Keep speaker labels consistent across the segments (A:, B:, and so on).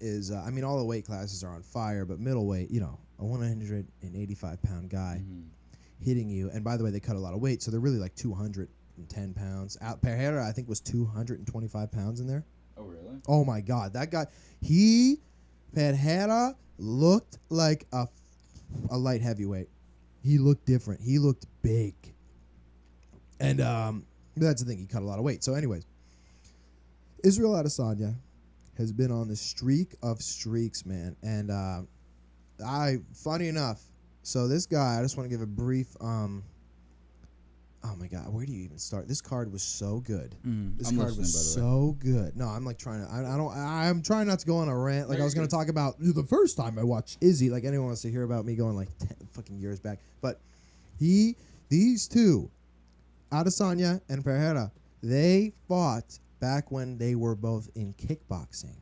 A: is, I mean, all the weight classes are on fire, but middleweight, you know, a 185-pound guy hitting you. And by the way, they cut a lot of weight, so they're really like 210 pounds. Pereira, I think, was 225 pounds in there.
B: Oh, really?
A: Oh, my God. That guy, Pereira looked like a light heavyweight. He looked different. He looked big. And that's the thing. He cut a lot of weight. So anyways, Israel Adesanya has been on the streak of streaks, man. And funny enough, so this guy, I just want to give a brief, oh my God, where do you even start? This card was so good. This card was so good. No, I'm like trying to, I'm trying not to go on a rant. Like I was going to talk about the first time I watched Izzy. Like anyone wants to hear about me going like 10 fucking years back. But these two, Adesanya and Pereira, they fought back when they were both in kickboxing.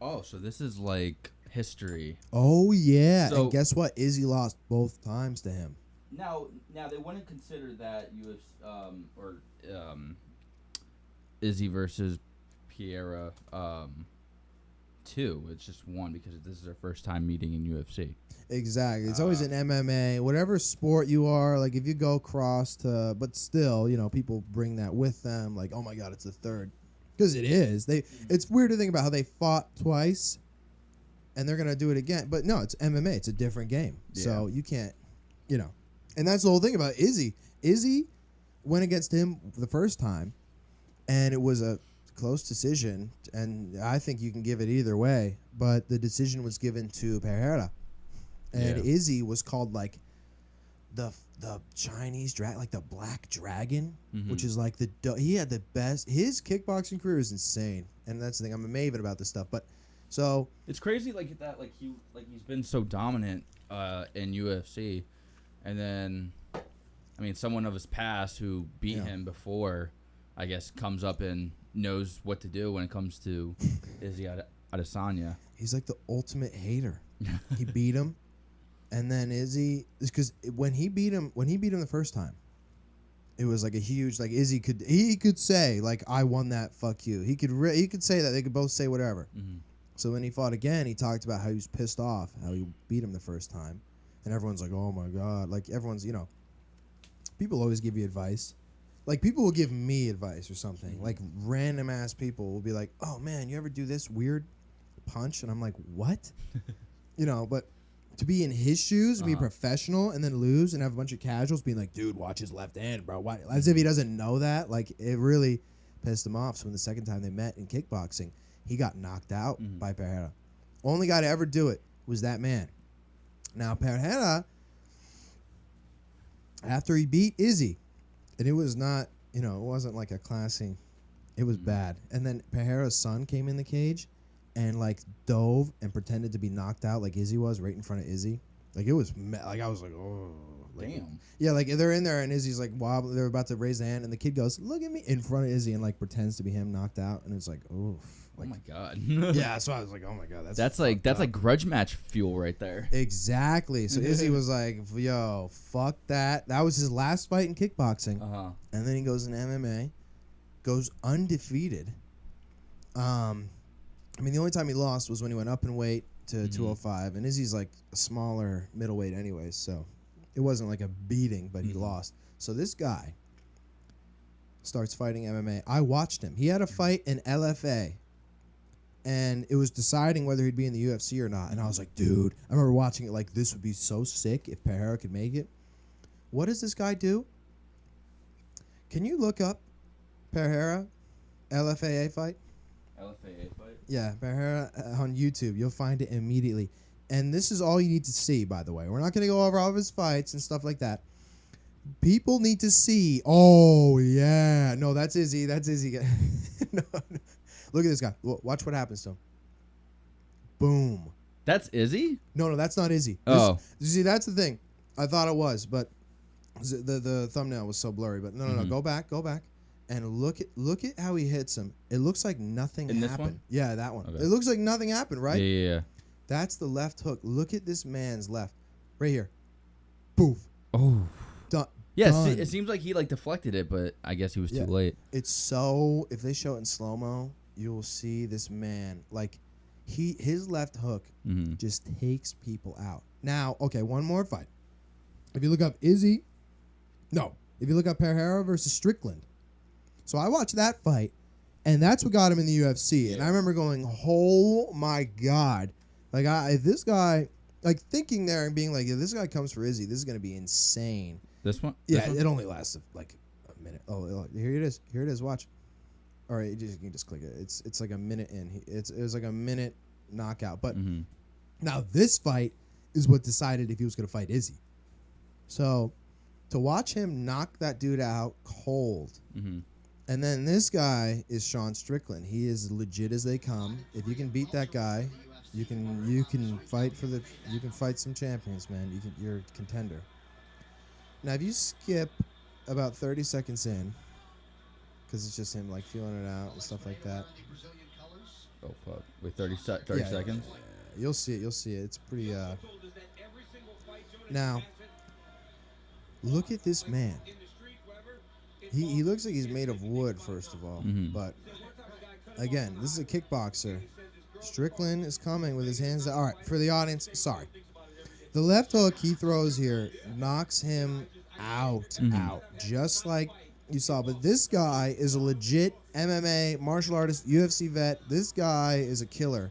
B: Oh, so this is like history.
A: Oh, yeah.
B: So,
A: and guess what? Izzy lost both times to him.
B: Now they wouldn't consider that Izzy versus Pereira 2. It's just 1 because this is their first time meeting in UFC.
A: Exactly. It's always an MMA, whatever sport you are. Like if you go cross to, but still, you know, people bring that with them. Like, oh my God, it's the third, because it is. It's weird to think about how they fought twice, and they're gonna do it again. But no, it's MMA. It's a different game, so you can't, you know. And that's the whole thing about Izzy. Izzy went against him the first time, and it was a close decision. And I think you can give it either way, but the decision was given to Pereira. And Izzy was called like the Chinese dragon, like the Black Dragon, which is like he had the best. His kickboxing career is insane, and that's the thing. I'm a maven about this stuff, but so
B: it's crazy like that. Like he's been so dominant in UFC, and then I mean someone of his past who beat him before, I guess, comes up and knows what to do when it comes to Izzy Adesanya.
A: He's like the ultimate hater. He beat him. And then Izzy, because when he beat him the first time, it was like a huge, like Izzy could say like, I won that, fuck you. He could say that. They could both say whatever. So when he fought again, he talked about how he was pissed off, how he beat him the first time, and everyone's like, oh my God, like everyone's, you know, people always give you advice. Like people will give me advice or something. Like random ass people will be like, oh man, you ever do this weird punch? And I'm like, what? You know, but to be in his shoes, be professional, and then lose and have a bunch of casuals being like, dude, watch his left hand, bro. Why? As if he doesn't know that. Like, it really pissed him off. So when the second time they met in kickboxing, he got knocked out by Pereira. Only guy to ever do it was that man. Now, Pereira, after he beat Izzy, and it was not, you know, it wasn't like a classy, it was bad. And then Pereira's son came in the cage and like dove and pretended to be knocked out like Izzy was right in front of Izzy. Like it was like I was like, oh, like,
B: damn.
A: Yeah, like they're in there and Izzy's like wobbling. They're about to raise the hand and the kid goes, "Look at me," in front of Izzy and like pretends to be him knocked out, and it's like, oh, like,
B: oh my God.
A: Yeah, so I was like, oh my God,
B: that's like grudge match fuel right there.
A: Exactly. So Izzy was like, yo, fuck that. That was his last fight in kickboxing. And then he goes in MMA, goes undefeated. I mean, the only time he lost was when he went up in weight to 205, and Izzy's like a smaller middleweight anyways, so it wasn't like a beating, but he lost. So this guy starts fighting MMA. I watched him. He had a fight in LFA, and it was deciding whether he'd be in the UFC or not, and I was like, dude, I remember watching it like, this would be so sick if Pereira could make it. What does this guy do? Can you look up Pereira LFA fight?
B: LFA fight?
A: Yeah, Pereira on YouTube. You'll find it immediately. And this is all you need to see, by the way. We're not going to go over all of his fights and stuff like that. People need to see. Oh, yeah. No, that's Izzy. That's Izzy. No. Look at this guy. Watch what happens to him. Boom.
B: That's Izzy?
A: No, that's not Izzy.
B: Oh.
A: See, that's the thing. I thought it was, but the thumbnail was so blurry. But no. Go back. And look at how he hits him. It looks like nothing happened. This one? Yeah, that one. Okay. It looks like nothing happened, right?
B: Yeah.
A: That's the left hook. Look at this man's left. Right here. Poof.
B: Oh.
A: Done.
B: Yeah, it seems like he like deflected it, but I guess he was too late.
A: It's so, if they show it in slow-mo, you'll see this man. Like, His left hook just takes people out. Now, okay, one more fight. If you look up if you look up Pereira versus Strickland. So I watched that fight, and that's what got him in the UFC. Yeah. And I remember going, oh my God. Like, if this guy, like thinking there and being like, if this guy comes for Izzy, this is going to be insane.
B: This one?
A: Yeah, it only lasted like a minute. Oh, here it is. Here it is. Watch. All right, you can just click it. It's like a minute in. It was like a minute knockout. But now this fight is what decided if he was going to fight Izzy. So to watch him knock that dude out cold, and then this guy is Sean Strickland. He is legit as they come. If you can beat that guy, you can fight some champions, man. You're a contender. Now, if you skip about 30 seconds in, because it's just him like feeling it out and stuff like that.
B: Oh fuck! Wait, 30 seconds.
A: Yeah. You'll see it. It's pretty. Now, look at this man. He looks like he's made of wood, first of all. But again, this is a kickboxer. Strickland is coming with his hands. All right, for the audience, sorry. The left hook he throws here knocks him out, just like you saw. But this guy is a legit MMA martial artist, UFC vet. This guy is a killer.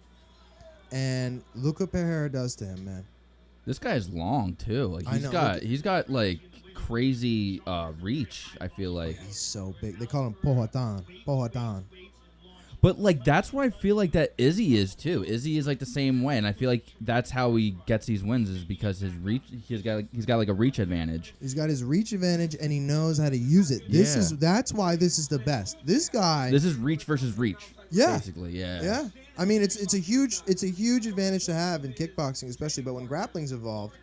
A: And look what Pereira does to him, man.
B: This guy is long too. Like he's got like crazy reach. I feel like
A: he's so big. They call him Pohatan.
B: But like that's why I feel like that Izzy is too. Izzy is like the same way, and I feel like that's how he gets these wins is because his reach. He's got like a reach advantage.
A: He's got his reach advantage, and he knows how to use it. That's why this is the best. This is
B: reach versus reach.
A: Yeah,
B: basically, yeah.
A: Yeah, I mean it's a huge advantage to have in kickboxing, especially. But when grappling's involved,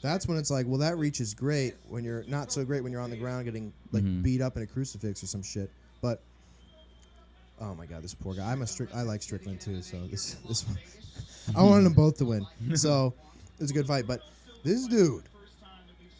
A: that's when it's like, well, that reach is great when you're not so great when you're on the ground getting like beat up in a crucifix or some shit. But oh my God, this poor guy. I like Strickland too, so this one, I wanted them both to win. So it was a good fight. But this dude,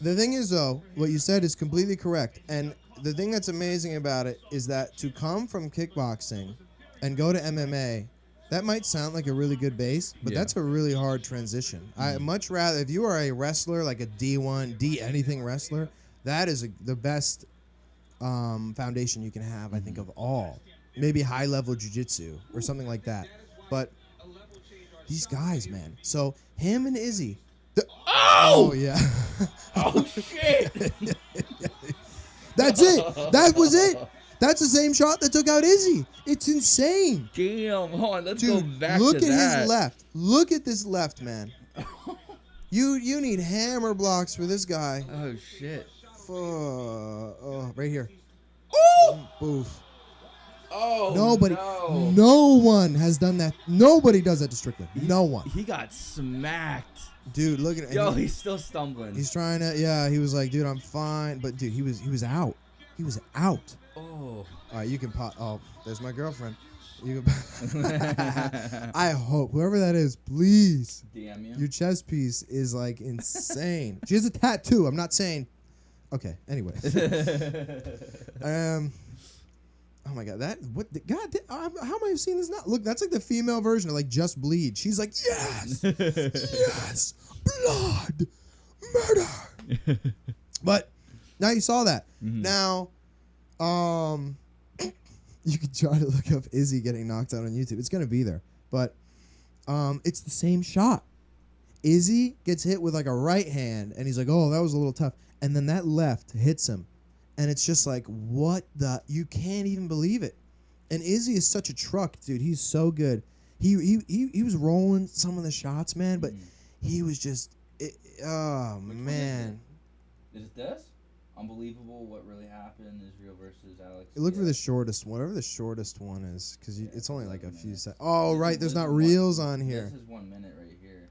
A: the thing is though, what you said is completely correct. And the thing that's amazing about it is that to come from kickboxing and go to MMA, that might sound like a really good base, but that's a really hard transition. I much rather, if you are a wrestler, like a D1, D anything wrestler, that is the best foundation you can have, I think, of all. Maybe high-level jiu-jitsu or something like that. But these guys, man. So him and Izzy. Oh yeah.
B: Oh, shit.
A: That's it. That was it. That's the same shot that took out Izzy. It's insane.
B: Damn. Hold on. Let's
A: Dude,
B: go back
A: look
B: to
A: at
B: that.
A: his left. Look at this left, man. You need hammer blocks for this guy.
B: Oh, shit.
A: Right here. Oh! Boof.
B: Oh,
A: no one has done that. Nobody does that to Strickland. No one.
B: He got smacked.
A: Dude, look at it.
B: Yo, he's still stumbling.
A: He's trying to, he was like, dude, I'm fine. But, dude, he was out. He was out.
B: Oh.
A: All right, you can pop. Oh, there's my girlfriend. You can I hope, whoever that is, please.
B: DM you.
A: Your chest piece is, like, insane. She has a tattoo. I'm not saying. Okay, anyway. Oh my God, how am I seeing this now? Look, that's like the female version of like Just Bleed. She's like, yes, yes, blood, murder. But now you saw that. Now, you can try to look up Izzy getting knocked out on YouTube. It's gonna be there, but it's the same shot. Izzy gets hit with like a right hand, and he's like, oh, that was a little tough, and then that left hits him. And it's just like, what the? You can't even believe it. And Izzy is such a truck, dude. He's so good. He was rolling some of the shots, man, but he was just, oh, man.
B: Is it this? Unbelievable what really happened, Israel versus Alex.
A: Look for the shortest one, whatever the shortest one is, because it's only like a few seconds. Oh, right, there's not reels on here.
B: This is 1 minute right here,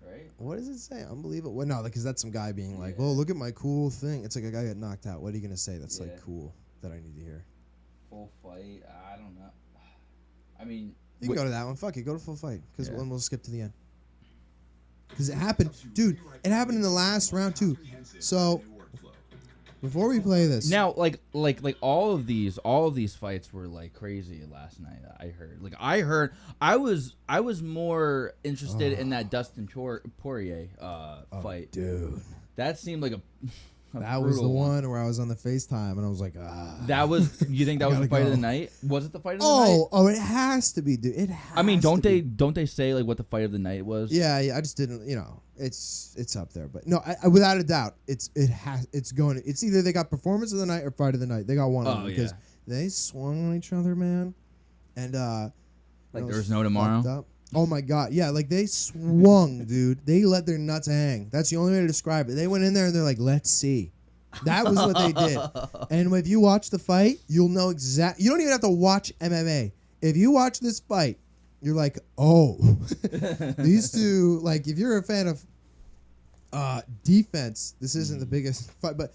B: right?
A: What does it say? Unbelievable. Well, no, because that's some guy being like, well, look at my cool thing. It's like a guy got knocked out. What are you going to say that's like cool that I need to hear?
B: Full fight? I don't know. I mean,
A: you can go to that one. Fuck it. Go to full fight, because we'll skip to the end. Because it happened. Dude, it happened in the last round, too. So, Before we play this,
B: Now, like all of these fights were like crazy last night. I was more interested in that Dustin Poirier fight.
A: dude,
B: That seemed like a
A: that was the
B: brutal
A: one where I was on the FaceTime and I was like,
B: That was. You think that was the
A: gotta
B: fight of the
A: go.
B: night? Was it the fight of the night?
A: Oh, it has to be, dude. It has.
B: I mean,
A: to be.
B: don't they say like what the fight of the night was?
A: Yeah, I just didn't. It's up there, but no, I, without a doubt, it's going. It's either they got performance of the night or fight of the night. They got one of them because they swung on each other, man, and
B: like there was no tomorrow.
A: Oh my god, yeah, like they swung, dude. They let their nuts hang. That's the only way to describe it. They went in there and they're like, let's see. That was what they did. And if you watch the fight, you'll know exactly. You don't even have to watch MMA. If you watch this fight, you're like, oh, these two. Like, if you're a fan of defense, this isn't the biggest fight, but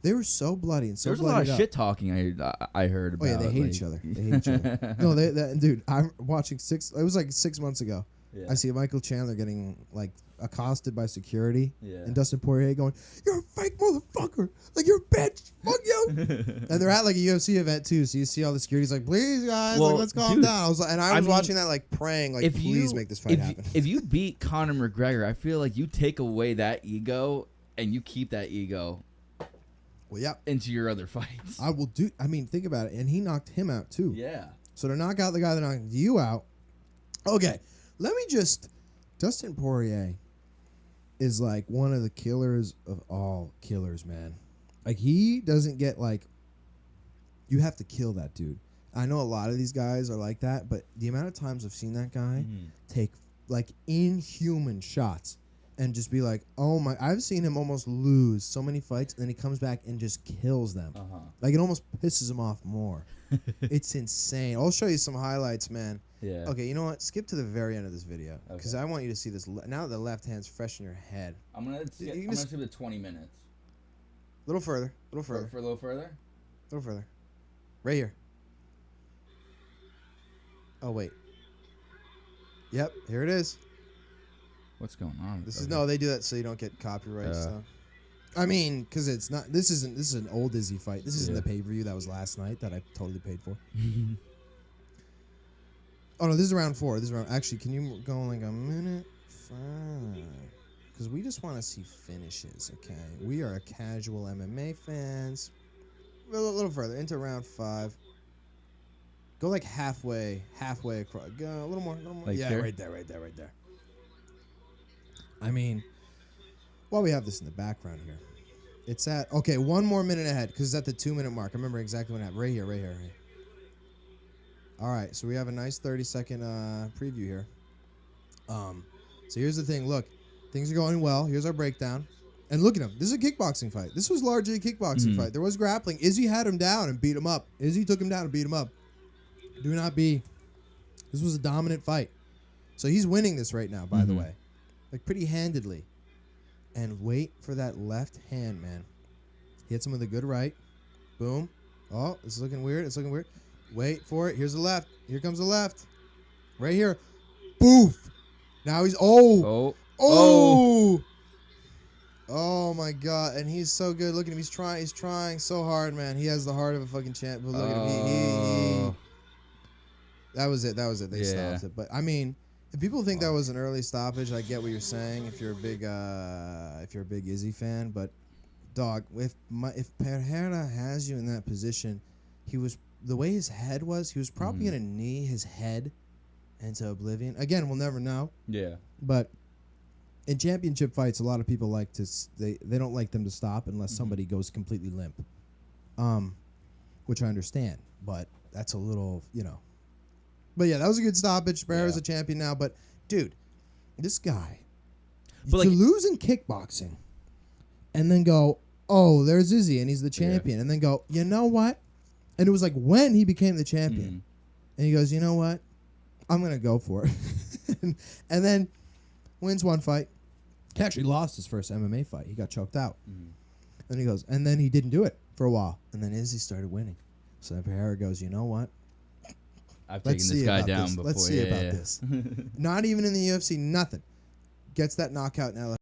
A: they were so bloody and so.
B: There's a lot of shit talking I heard about.
A: Oh yeah, they hate each other. They hate each other. No, dude, I'm watching It was like 6 months ago.
B: Yeah.
A: I see Michael Chandler getting like accosted by security,
B: Yeah.
A: and Dustin Poirier going, "You're a fake motherfucker! Like you're a bitch! Fuck you!" And they're at like a UFC event too, so you see all the security's like, "Please guys, like let's calm down." I was watching that like praying, like please make this fight happen.
B: If you beat Conor McGregor, I feel like you take away that ego and you keep that ego.
A: Well, yeah,
B: into your other fights.
A: I will do. I mean, think about it, and he knocked him out too.
B: Yeah.
A: So to knock out the guy that knocked you out. Okay, let me just. Dustin Poirier is like one of the killers of all killers, man. Like he doesn't get like. You have to kill that dude. I know a lot of these guys are like that, but the amount of times I've seen that guy take like inhuman shots and just be like, oh my, I've seen him almost lose so many fights, and then he comes back and just kills them. Like it almost pisses him off more. It's insane. I'll show you some highlights, man.
B: Yeah.
A: Okay, you know what? Skip to the very end of this video because I want you to see this. Now that the left hand's fresh in your head.
B: I'm gonna skip the 20 minutes.
A: A little further. A little further.
B: For a little further.
A: A little further. Right here. Oh wait. Yep, here it is.
B: What's going on?
A: This is no. They do that so you don't get copyright stuff. I mean, because it's not. This is an old Izzy fight. This isn't the pay-per-view that was last night that I totally paid for. Oh no, this is round 4. This is round. Actually, can you go like a minute? 5? Because we just want to see finishes. Okay, we are casual MMA fans. A little further into round 5. Go like halfway across. Go a little more.
B: Like
A: yeah,
B: here?
A: right there. I mean, while we have this in the background here, it's at 1 more minute ahead because it's at the 2-minute mark. I remember exactly when it happened. Right here. All right, so we have a nice 30-second preview here. So here's the thing. Look, things are going well. Here's our breakdown. And look at him. This is a kickboxing fight. This was largely a kickboxing fight. There was grappling. Izzy had him down and beat him up. Izzy took him down and beat him up. Do not be. This was a dominant fight. So he's winning this right now, by the way. Like pretty handedly. And wait for that left hand, man. He hits him with a good right. Boom. Oh, it's looking weird. Wait for it. Here's the left. Here comes the left. Right here. Boof. Now he's oh my god. And he's so good. Look at him. He's trying so hard, man. He has the heart of a fucking champ. But look at him. He That was it. They stopped it. But I mean, if people think that was an early stoppage, I get what you're saying. If you're a big Izzy fan, but dog, if Pereira has you in that position, the way his head was, he was probably gonna knee his head into oblivion. Again, we'll never know.
B: Yeah.
A: But in championship fights, a lot of people like to they don't like them to stop unless somebody goes completely limp. Which I understand, but that's a little, But yeah, that was a good stoppage. Pereira's a champion now, but dude, this guy to lose in kickboxing and then go, oh, there's Izzy and he's the champion, and then go, you know what? And it was like when he became the champion, and he goes, you know what? I'm gonna go for it, and then wins one fight. He actually lost his first MMA fight. He got choked out. And he goes, and then he didn't do it for a while, and then Izzy started winning. So Pereira goes, you know what?
B: I've taken this guy down before.
A: Let's see about this. Not even in the UFC, nothing. Gets that knockout now.